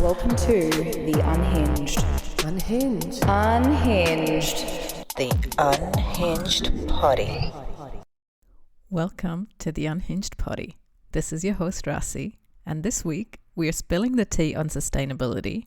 Welcome to the Unhinged. Unhinged. The Unhinged Poddy. Welcome to the Unhinged Poddy. This is your host Rasi, and this week we are spilling the tea on sustainability,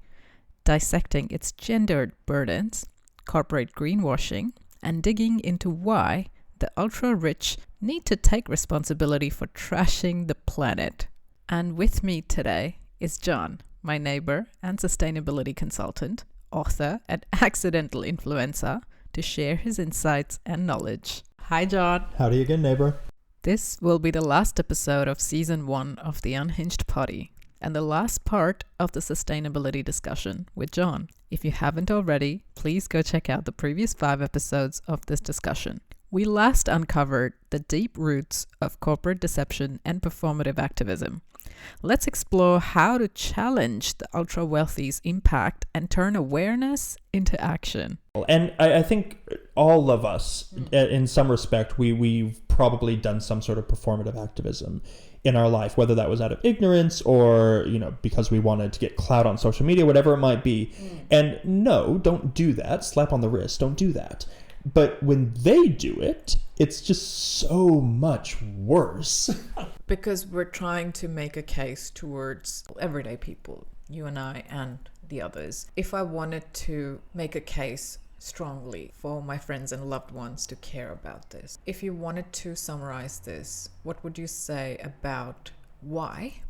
dissecting its gendered burdens, corporate greenwashing, and digging into why the ultra-rich need to take responsibility for trashing the planet. And with me today is John, my neighbor and sustainability consultant, author and accidental influencer, to share his insights and knowledge. Hi John. Howdy again, neighbor. This will be the last episode of season 1 of the Unhinged Poddy, and the last part of the sustainability discussion with John. If you haven't already, please go check out the previous 5 episodes of this discussion. We last uncovered the deep roots of corporate deception and performative activism. Let's explore how to challenge the ultra-wealthy's impact and turn awareness into action. And I think all of us, in some respect, we've probably done some sort of performative activism in our life, whether that was out of ignorance or, because we wanted to get clout on social media, whatever it might be. And no, don't do that. Slap on the wrist. Don't do that. But when they do it, it's just so much worse. Because we're trying to make a case towards everyday people, you and I and the others. If I wanted to make a case strongly for my friends and loved ones to care about this, if you wanted to summarize this, what would you say about why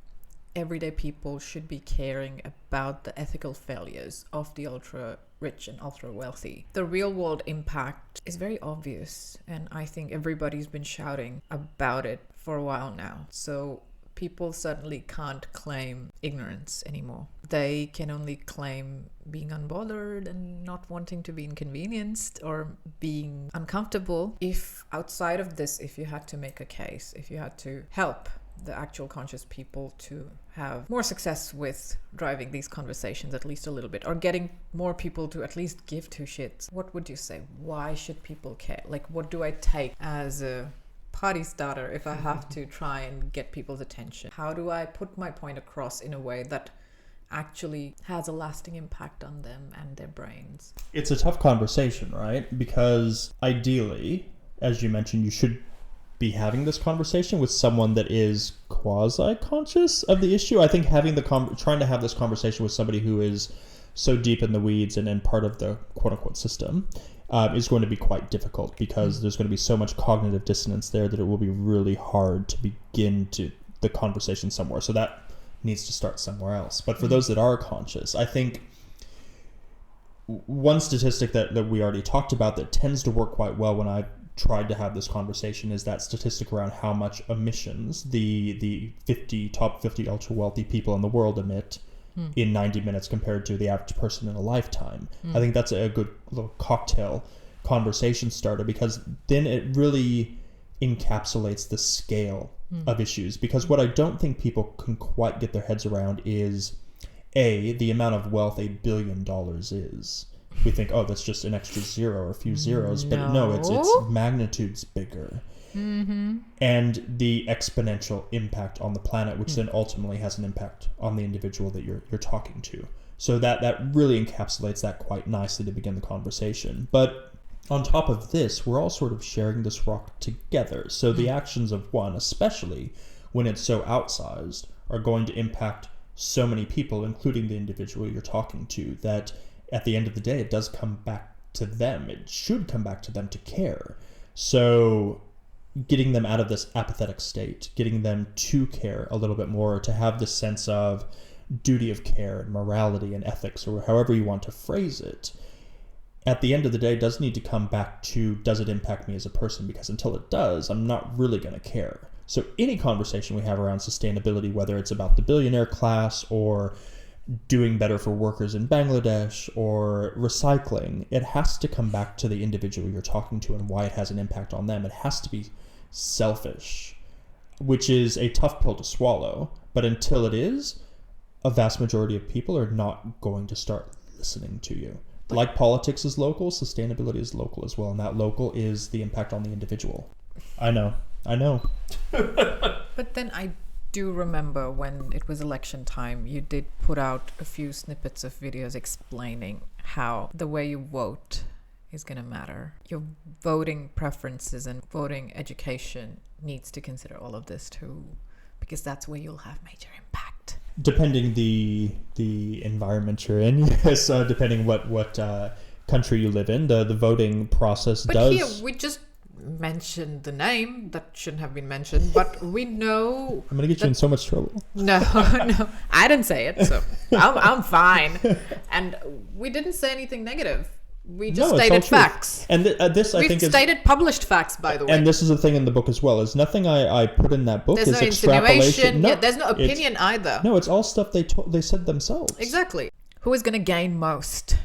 everyday people should be caring about the ethical failures of the ultra rich and ultra wealthy? The real world impact is very obvious, and I think everybody's been shouting about it for a while now. So people certainly can't claim ignorance anymore. They can only claim being unbothered and not wanting to be inconvenienced or being uncomfortable. If outside of this, if you had to make a case, if you had to help the actual conscious people to have more success with driving these conversations at least a little bit, or getting more people to at least give two shits, what would you say? Why should people care? Like, what do I take as a party starter if I have to try and get people's attention? How do I put my point across in a way that actually has a lasting impact on them and their brains? It's a tough conversation, right? Because ideally, as you mentioned, you should be having this conversation with someone that is quasi-conscious of the issue. I think trying to have this conversation with somebody who is so deep in the weeds and part of the quote-unquote system is going to be quite difficult, because there's going to be so much cognitive dissonance there that it will be really hard to begin the conversation somewhere. So that needs to start somewhere else. But for those that are conscious, I think one statistic that we already talked about that tends to work quite well when I tried to have this conversation is that statistic around how much emissions the top 50 ultra wealthy people in the world emit in 90 minutes compared to the average person in a lifetime. I think that's a good little cocktail conversation starter, because then it really encapsulates the scale of issues. Because what I don't think people can quite get their heads around is the amount of wealth $1 billion is. We think, oh, that's just an extra zero or a few zeros. But no, it's magnitudes bigger. And the exponential impact on the planet, which then ultimately has an impact on the individual that you're talking to. So that really encapsulates that quite nicely to begin the conversation. But on top of this, we're all sort of sharing this rock together. So the actions of one, especially when it's so outsized, are going to impact so many people, including the individual you're talking to, that at the end of the day, it does come back to them. It should come back to them to care. So getting them out of this apathetic state, getting them to care a little bit more, to have this sense of duty of care and morality and ethics, or however you want to phrase it, at the end of the day does need to come back to, does it impact me as a person? Because until it does, I'm not really going to care. So any conversation we have around sustainability, whether it's about the billionaire class or doing better for workers in Bangladesh or recycling, it has to come back to the individual you're talking to and why it has an impact on them. It has to be selfish, which is a tough pill to swallow. But until it is, a vast majority of people are not going to start listening to you. Like politics is local, sustainability is local as well. And that local is the impact on the individual. I know. But then I do remember when it was election time, you did put out a few snippets of videos explaining how the way you vote is going to matter. Your voting preferences and voting education needs to consider all of this too, because that's where you'll have major impact. Depending the environment you're in, yes, depending what country you live in, the voting process but does. Here we just mentioned the name that shouldn't have been mentioned, but we know. I'm gonna get you in so much trouble. No, I didn't say it, so I'm fine. And we didn't say anything negative. We just stated facts. And this, I think, we've stated published facts, by the way. And this is a thing in the book as well. Is nothing I put in that book there's is no extrapolation. Insinuation. Yeah, there's no opinion either. No, it's all stuff they said themselves. Exactly. Who is going to gain most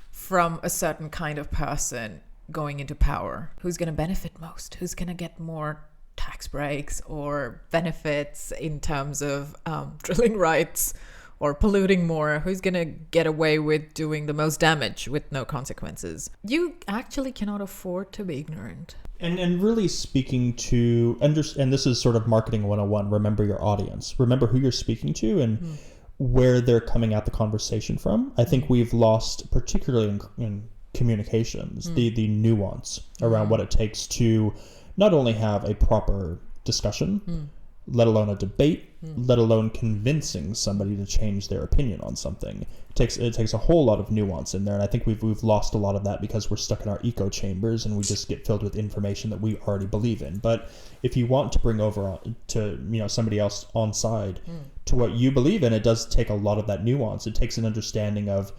from a certain kind of person going into power? Who's going to benefit most? Who's going to get more tax breaks or benefits in terms of drilling rights or polluting more? Who's going to get away with doing the most damage with no consequences? You actually cannot afford to be ignorant. And really speaking to, and this is sort of marketing 101, remember your audience. Remember who you're speaking to and where they're coming at the conversation from. I think we've lost, particularly in communications, the nuance around what it takes to not only have a proper discussion, let alone a debate, let alone convincing somebody to change their opinion on something. It takes a whole lot of nuance in there, and I think we've lost a lot of that because we're stuck in our echo chambers and we just get filled with information that we already believe in. But if you want to bring over to somebody else on side to what you believe in, it does take a lot of that nuance. It takes an understanding of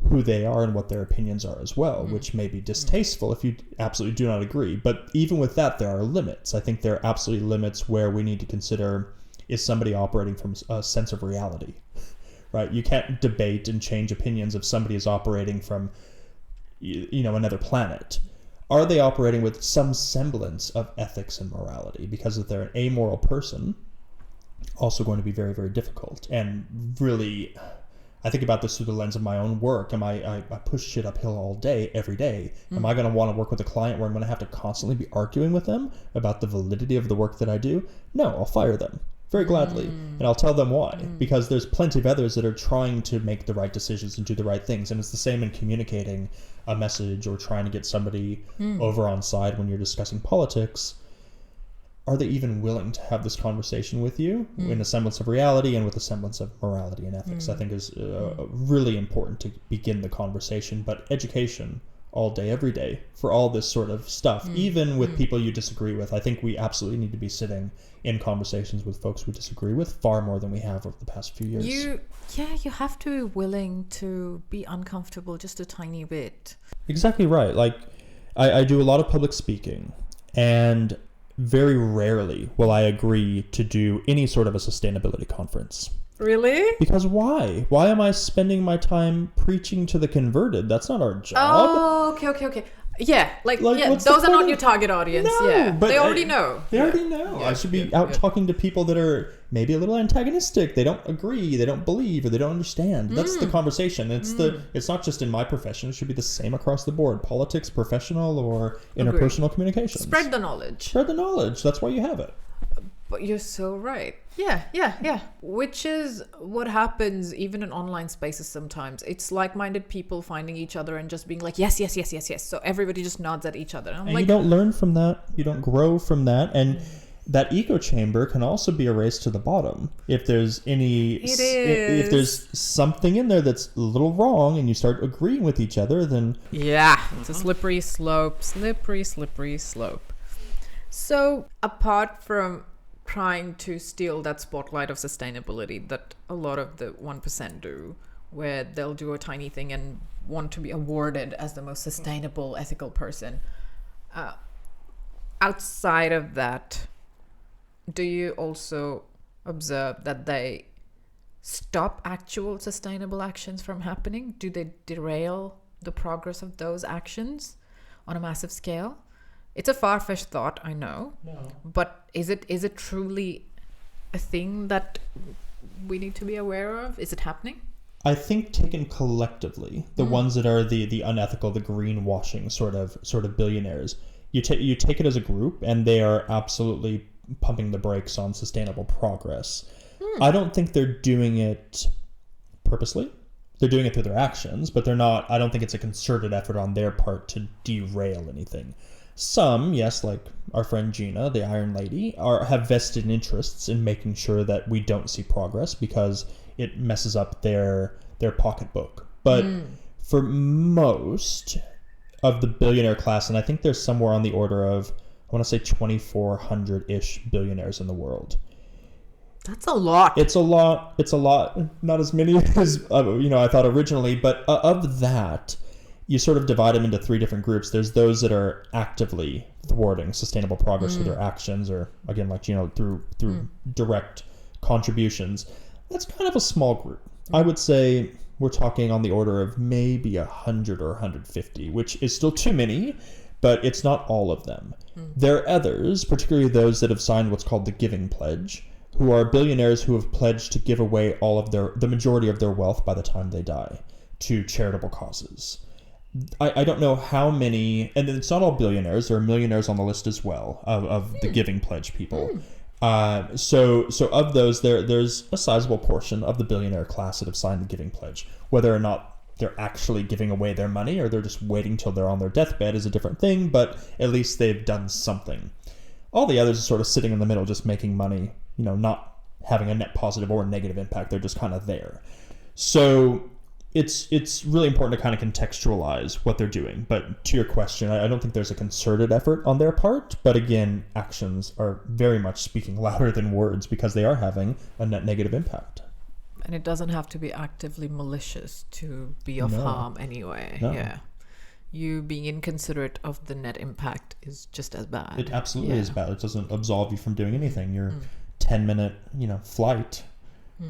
who they are and what their opinions are as well, which may be distasteful if you absolutely do not agree. But even with that, there are limits. I think there are absolutely limits where we need to consider, is somebody operating from a sense of reality, right? You can't debate and change opinions if somebody is operating from, another planet. Are they operating with some semblance of ethics and morality? Because if they're an amoral person, also going to be very, very difficult. And really, I think about this through the lens of my own work. I push shit uphill all day, every day. Am I going to want to work with a client where I'm going to have to constantly be arguing with them about the validity of the work that I do? No, I'll fire them very gladly. And I'll tell them why. Because there's plenty of others that are trying to make the right decisions and do the right things. And it's the same in communicating a message or trying to get somebody over on side when you're discussing politics. Are they even willing to have this conversation with you in a semblance of reality and with a semblance of morality and ethics? I think is really important to begin the conversation. But education all day, every day for all this sort of stuff, even with people you disagree with. I think we absolutely need to be sitting in conversations with folks we disagree with far more than we have over the past few years. You have to be willing to be uncomfortable just a tiny bit. Exactly right. Like I do a lot of public speaking, and very rarely will I agree to do any sort of a sustainability conference. Really? Because why? Why am I spending my time preaching to the converted? That's not our job. Oh, okay. Yeah, those are not your target audience. No, yeah, but they already know. They already know. I should be out talking to people that are maybe a little antagonistic. They don't agree, they don't believe, or they don't understand. That's the conversation. It's not just in my profession. It should be the same across the board. Politics, professional, or interpersonal communications. Spread the knowledge. Spread the knowledge. That's why you have it. But you're so right. Yeah. Which is what happens even in online spaces sometimes. It's like-minded people finding each other and just being like, yes. So everybody just nods at each other. And you don't learn from that. You don't grow from that. And that echo chamber can also be erased to the bottom. If there's if there's something in there that's a little wrong and you start agreeing with each other, then... Yeah, it's a slippery slope. So apart from trying to steal that spotlight of sustainability that a lot of the 1% do, where they'll do a tiny thing and want to be awarded as the most sustainable, ethical person. Outside of that, do you also observe that they stop actual sustainable actions from happening? Do they derail the progress of those actions on a massive scale? It's a far-fetched thought, I know. No. But is it truly a thing that we need to be aware of? Is it happening? I think taken collectively, the ones that are the unethical, the greenwashing sort of billionaires, you take it as a group, and they are absolutely pumping the brakes on sustainable progress. I don't think they're doing it purposely. They're doing it through their actions, but I don't think it's a concerted effort on their part to derail anything. Some, yes, like our friend Gina, the Iron Lady, have vested interests in making sure that we don't see progress because it messes up their pocketbook. But for most of the billionaire class, and I think there's somewhere on the order of, I want to say 2,400-ish billionaires in the world. That's a lot. It's a lot. Not as many as I thought originally, but of that, you sort of divide them into three different groups. There's those that are actively thwarting sustainable progress through their actions, or again, like through direct contributions. That's kind of a small group. I would say we're talking on the order of maybe 100 or 150, which is still too many, but it's not all of them. There are others, particularly those that have signed what's called the Giving Pledge, who are billionaires who have pledged to give away the majority of their wealth by the time they die to charitable causes. I don't know how many, and it's not all billionaires. There are millionaires on the list as well of the Giving Pledge people. So of those, there's a sizable portion of the billionaire class that have signed the Giving Pledge. Whether or not they're actually giving away their money or they're just waiting till they're on their deathbed is a different thing, but at least they've done something. All the others are sort of sitting in the middle, just making money, not having a net positive or negative impact. They're just kind of there. So it's really important to kind of contextualize what they're doing. But to your question, I don't think there's a concerted effort on their part. But again, actions are very much speaking louder than words because they are having a net negative impact. And it doesn't have to be actively malicious to be of harm anyway. No. Yeah. You being inconsiderate of the net impact is just as bad. It absolutely is bad. It doesn't absolve you from doing anything. Your 10-minute, flight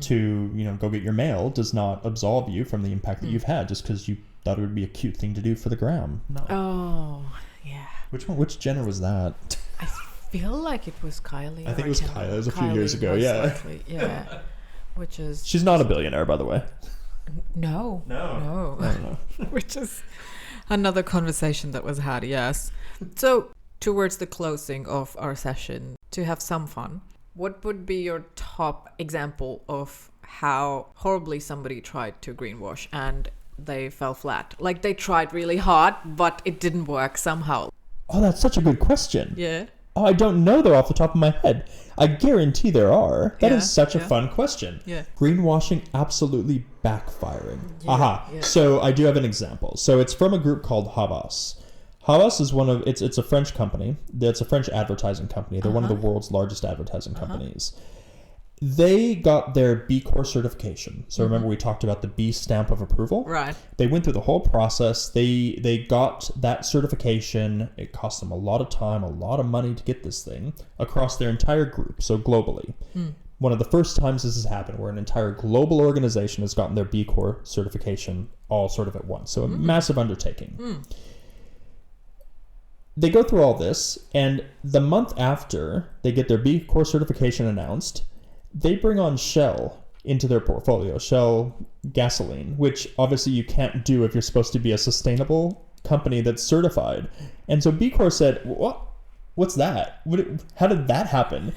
to, go get your mail does not absolve you from the impact that you've had just because you thought it would be a cute thing to do for the gram. No. Oh, yeah. Which Jenner was that? I feel like it was Kylie. I think it was Kylie. It was a few years ago. Yeah. Likely. Yeah. Which is... She's not a billionaire, by the way. No. Which is another conversation that was had, yes. So, towards the closing of our session, to have some fun, what would be your top example of how horribly somebody tried to greenwash and they fell flat? Like they tried really hard, but it didn't work somehow. Oh, that's such a good question. Yeah. Oh, I don't know though off the top of my head. I guarantee there are. That is such a fun question. Yeah. Greenwashing absolutely backfiring. Yeah, Aha. yeah. So I do have an example. So it's from a group called Havas. Havas is it's a French company. It's a French advertising company. They're one of the world's largest advertising companies. They got their B Corp certification. So remember we talked about the B stamp of approval? Right. They went through the whole process. They got that certification. It cost them a lot of time, a lot of money to get this thing across their entire group, so globally. One of the first times this has happened where an entire global organization has gotten their B Corp certification all sort of at once. So a massive undertaking. They go through all this, and the month after they get their B Corp certification announced, they bring on Shell into their portfolio, Shell gasoline, which obviously you can't do if you're supposed to be a sustainable company that's certified. And so B Corp said, "What? What's that? How did that happen?"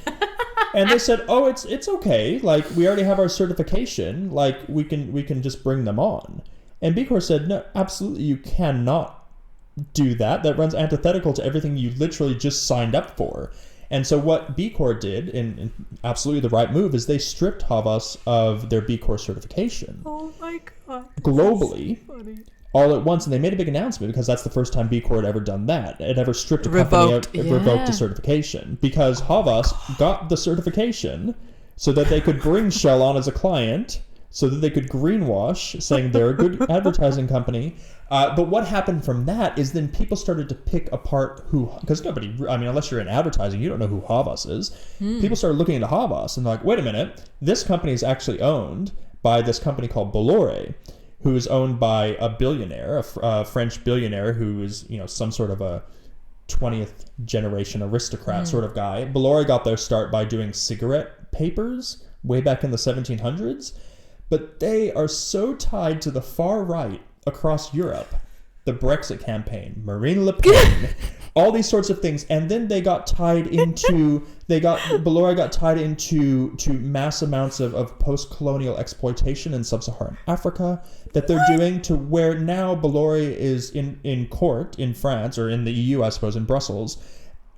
And they said, "Oh, it's okay. Like we already have our certification. Like we can just bring them on." And B Corp said, "No, absolutely, you cannot do that. That runs antithetical to everything you literally just signed up for." And so what B Corp did, and absolutely the right move, is they stripped Havas of their B Corp certification. Oh my God. Globally, all at once. And they made a big announcement because that's the first time B Corp had ever done that. It ever stripped a company out, revoked a certification. Because Havas got the certification so that they could bring Shell on as a client, so that they could greenwash, saying they're a good advertising company. But what happened from that is then people started to pick apart because nobody, unless you're in advertising, you don't know who Havas is. People started looking into Havas and they're like, wait a minute, this company is actually owned by this company called Bolloré, who is owned by a billionaire, a French billionaire who is, some sort of a 20th generation aristocrat sort of guy. Bolloré got their start by doing cigarette papers way back in the 1700s. But they are so tied to the far right across Europe. The Brexit campaign, Marine Le Pen, all these sorts of things. And then they got tied into, Bolloré got tied into mass amounts of post-colonial exploitation in sub-Saharan Africa that they're doing, to where now Bolloré is in court in France, or in the EU, I suppose, in Brussels,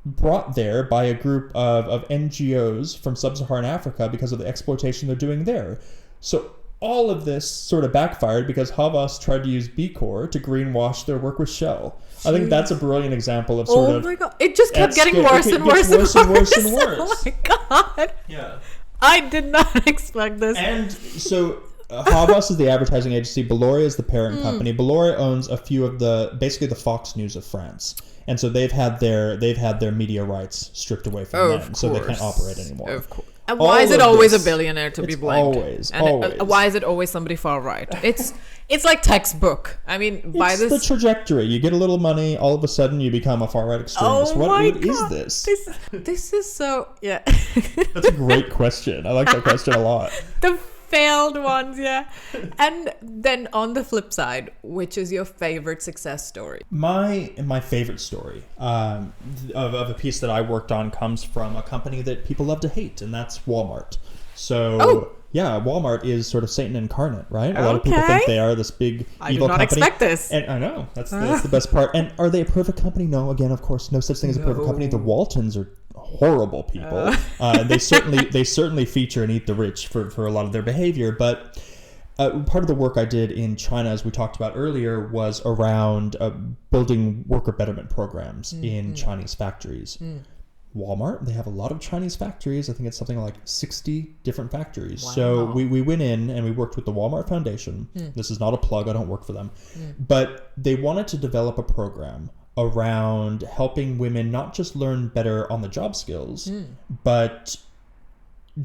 brought there by a group of NGOs from sub-Saharan Africa because of the exploitation they're doing there. So all of this sort of backfired because Havas tried to use B Corp to greenwash their work with Shell. I think that's a brilliant example of sort of... Oh my god. It just kept getting worse and worse and worse. Oh my god. Yeah. I did not expect this. And so Havas is the advertising agency. Bolloré is the parent company. Bolloré owns a few of basically the Fox News of France. And so they've had their media rights stripped away from them. So they can't operate anymore. Of course. And why is it always a billionaire to be blamed? Always. Why is it always somebody far right? It's like textbook. I mean, by this... It's the trajectory. You get a little money, all of a sudden you become a far right extremist. Oh what God. is this? This is so... Yeah. That's a great question. I like that question a lot. The failed ones, yeah. And then on the flip side, which is your favorite success story? My favorite story of a piece that I worked on comes from a company that people love to hate, and that's Walmart. So, yeah, Walmart is sort of Satan incarnate, right? A lot of people think they are this big evil company. I did not expect this. And I know. That's the best part. And are they a perfect company? No, again, of course, no such thing as a perfect company. The Waltons are horrible people. They certainly feature and eat the rich for a lot of their behavior. But part of the work I did in China, as we talked about earlier, was around building worker betterment programs in Chinese factories. Walmart, they have a lot of Chinese factories. I think it's something like 60 different factories. Wow. So we went in and we worked with the Walmart Foundation. This is not a plug. I don't work for them. But they wanted to develop a program around helping women not just learn better on the job skills, but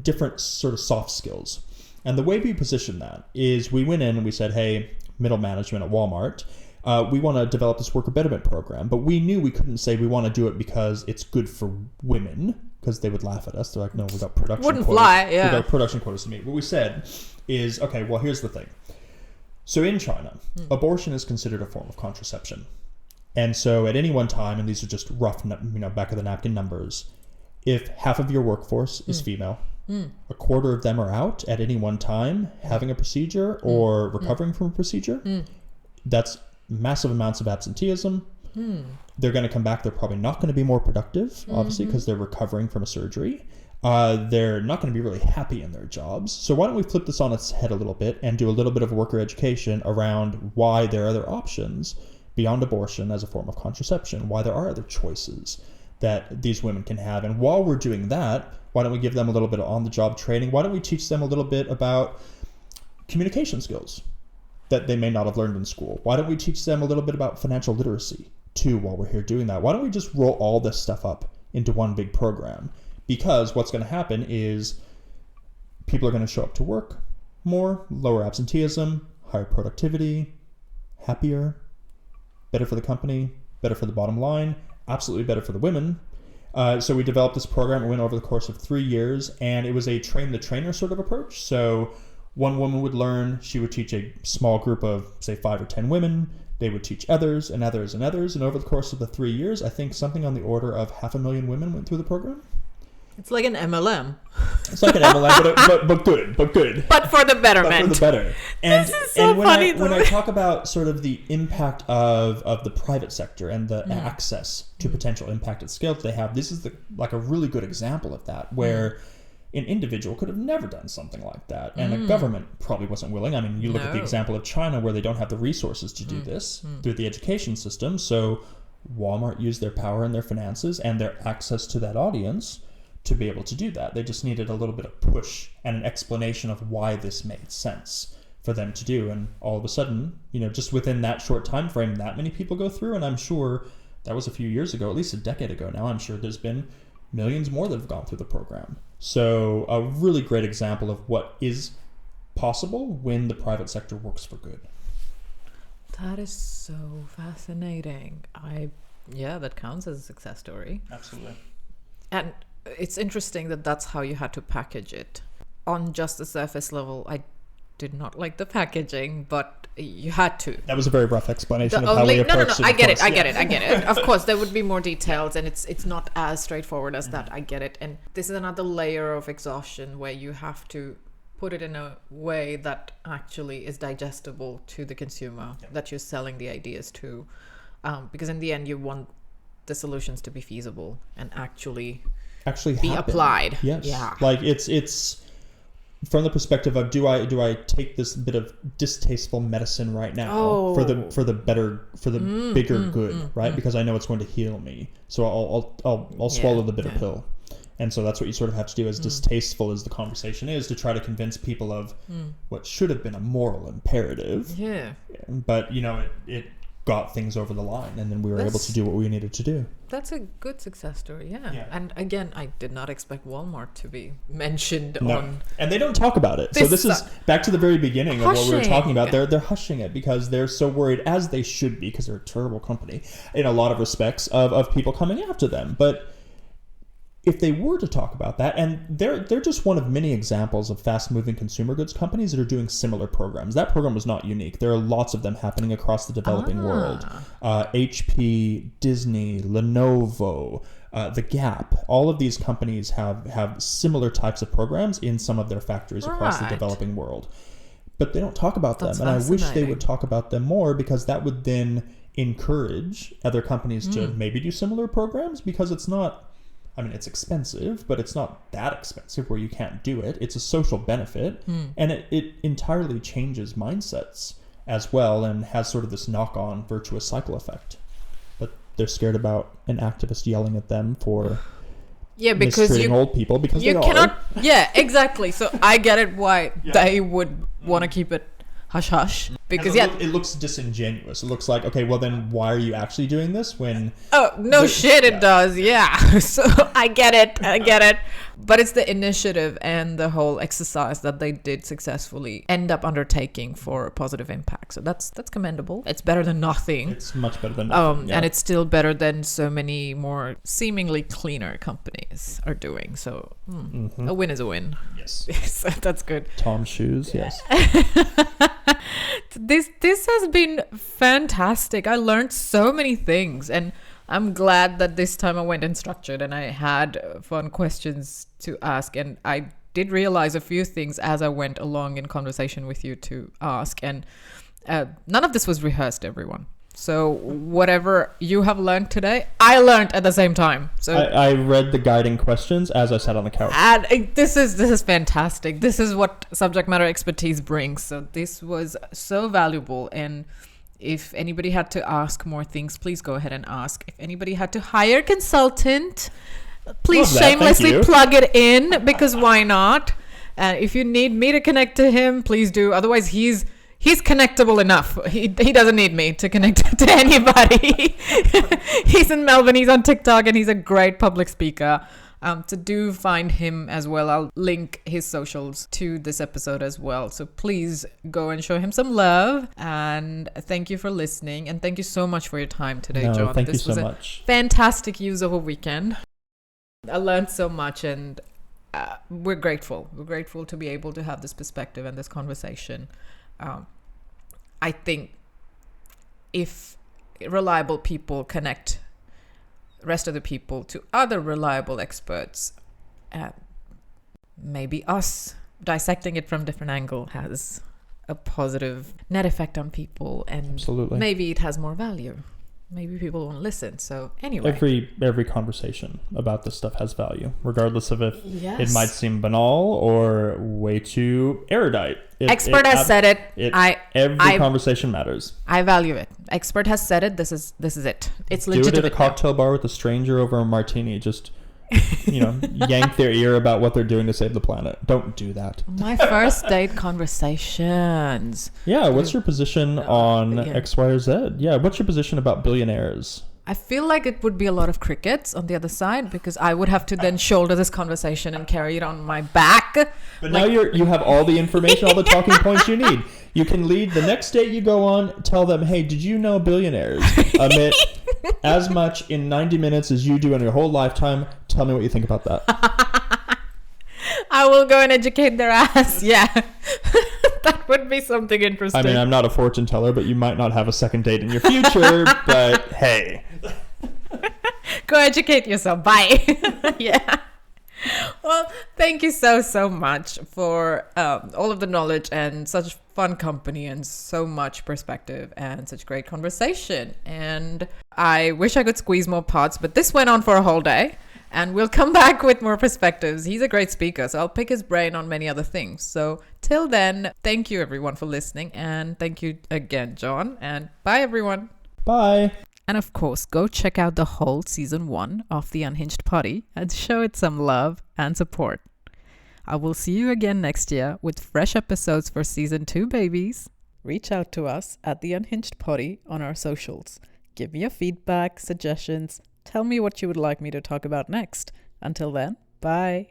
different sort of soft skills. And the way we positioned that is we went in and we said, hey, middle management at Walmart, we want to develop this worker betterment program. But we knew we couldn't say we want to do it because it's good for women, because they would laugh at us. They're like, no, we got production Wouldn't quotas. fly, yeah. We got production quotas to meet. What we said is, okay, well, here's the thing. So in China, abortion is considered a form of contraception. And so at any one time, and these are just rough, back of the napkin numbers, if half of your workforce is female, a quarter of them are out at any one time having a procedure or recovering from a procedure, that's massive amounts of absenteeism. They're going to come back. They're probably not going to be more productive, obviously, because they're recovering from a surgery. They're not going to be really happy in their jobs. So why don't we flip this on its head a little bit and do a little bit of worker education around why there are other options beyond abortion as a form of contraception, why there are other choices that these women can have. And while we're doing that, why don't we give them a little bit of on-the-job training? Why don't we teach them a little bit about communication skills that they may not have learned in school? Why don't we teach them a little bit about financial literacy too while we're here doing that? Why don't we just roll all this stuff up into one big program? Because what's going to happen is people are going to show up to work more, lower absenteeism, higher productivity, happier, better for the company, better for the bottom line, absolutely better for the women. So we developed this program. It went over the course of 3 years, and it was a train-the-trainer sort of approach. So one woman would learn, she would teach a small group of, say, 5 or 10 women. They would teach others and others and others. And over the course of the 3 years, I think something on the order of 500,000 women went through the program. It's like an MLM. It's like an MLM, but good. But for the betterment. But for the better. And, this is so funny. When I talk about sort of the impact of the private sector and the access to potential impact at scale that they have, this is like a really good example of that, where an individual could have never done something like that, and a government probably wasn't willing. I mean, you look at the example of China, where they don't have the resources to do this through the education system. So Walmart used their power and their finances and their access to that audience to be able to do that. They just needed a little bit of push and an explanation of why this made sense for them to do. And all of a sudden, just within that short time frame, that many people go through. And I'm sure that was a few years ago, at least a decade ago now. I'm sure there's been millions more that have gone through the program. So a really great example of what is possible when the private sector works for good. That is so fascinating. That counts as a success story. Absolutely. And it's interesting that that's how you had to package it. On just the surface level, I did not like the packaging, but you had to. That was a very rough explanation The of how we only approached it. I of get it. course. I get it. Of course, there would be more details, and it's not as straightforward as that. I get it. And this is another layer of exhaustion where you have to put it in a way that actually is digestible to the consumer that you're selling the ideas to, because in the end, you want the solutions to be feasible and actually be happen. applied. Yes. Yeah. Like it's from the perspective of do I take this bit of distasteful medicine right now for the bigger good, right? Because I know it's going to heal me, so I'll swallow the bitter pill. And so that's what you sort of have to do, as distasteful as the conversation is, to try to convince people of what should have been a moral imperative. Yeah. But, you know, it got things over the line, and then we were able to do what we needed to do. That's a good success story, yeah. And again, I did not expect Walmart to be mentioned on... And they don't talk about it. So this is back to the very beginning of what we were talking about. They're hushing it because they're so worried, as they should be, because they're a terrible company in a lot of respects, of people coming after them. But if they were to talk about that, and they're just one of many examples of fast-moving consumer goods companies that are doing similar programs. That program was not unique. There are lots of them happening across the developing world. HP, Disney, Lenovo, The Gap. All of these companies have similar types of programs in some of their factories across the developing world. But they don't talk about them, and I wish they would talk about them more, because that would then encourage other companies to maybe do similar programs, because it's not... I mean, it's expensive, but it's not that expensive where you can't do it. It's a social benefit, and it entirely changes mindsets as well, and has sort of this knock-on virtuous cycle effect. But they're scared about an activist yelling at them for mistreating old people, because you cannot. Yeah, exactly. So I get it why they would want to keep it hush hush, because it looks disingenuous. It looks like, okay, well then why are you actually doing this when... Oh, no shit, it does, yeah. So I get it. But it's the initiative and the whole exercise that they did successfully end up undertaking for a positive impact. So that's commendable. It's better than nothing. It's much better than nothing. And it's still better than so many more seemingly cleaner companies are doing. So a win is a win. Yes. Yes, that's good. Tom's shoes, yes. This has been fantastic. I learned so many things, and I'm glad that this time I went unstructured and I had fun questions to ask, and I did realize a few things as I went along in conversation with you to ask, and none of this was rehearsed, everyone. So whatever you have learned today, I learned at the same time. So I read the guiding questions as I sat on the couch. And this is fantastic. This is what subject matter expertise brings. So this was so valuable. And if anybody had to ask more things, please go ahead and ask. If anybody had to hire a consultant, please shamelessly plug it in, because why not? If you need me to connect to him, please do. Otherwise, he's connectable enough. He doesn't need me to connect to anybody. He's in Melbourne. He's on TikTok, and he's a great public speaker. To do find him as well. I'll link his socials to this episode as well. So please go and show him some love. And thank you for listening. And thank you so much for your time today, John. Thank you so much. Fantastic use of a weekend. I learned so much, and we're grateful. We're grateful to be able to have this perspective and this conversation. I think if reliable people connect rest of the people to other reliable experts, maybe us dissecting it from different angle has a positive net effect on people, and absolutely, maybe it has more value. Maybe people won't listen. So anyway, every conversation about this stuff has value, regardless of if it might seem banal or way too erudite. Expert has said it. Every conversation matters. I value it. Expert has said it. This is it. It's legitimate. Do it at a cocktail bar with a stranger over a martini. Just yank their ear about what they're doing to save the planet. Don't do that. My first date conversations. Yeah, what's your position on X, Y, or Z? Yeah, what's your position about billionaires? I feel like it would be a lot of crickets on the other side, because I would have to then shoulder this conversation and carry it on my back. But now you have all the information, all the talking points you need. You can lead the next date you go on, tell them, hey, did you know billionaires emit as much in 90 minutes as you do in your whole lifetime? Tell me what you think about that. I will go and educate their ass. Yeah. That would be something interesting. I mean, I'm not a fortune teller, but you might not have a second date in your future, but hey. Go educate yourself. Bye. Yeah. Well, thank you so much for all of the knowledge and such fun company and so much perspective and such great conversation. And I wish I could squeeze more parts, but this went on for a whole day. And we'll come back with more perspectives. He's a great speaker, so I'll pick his brain on many other things. So till then, thank you everyone for listening. And thank you again, John. And bye, everyone. Bye. And of course, go check out the whole season 1 of the Unhinged Poddy and show it some love and support. I will see you again next year with fresh episodes for season 2, babies. Reach out to us at the Unhinged Poddy on our socials. Give me your feedback, suggestions. Tell me what you would like me to talk about next. Until then, bye.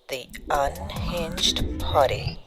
The Unhinged Poddy.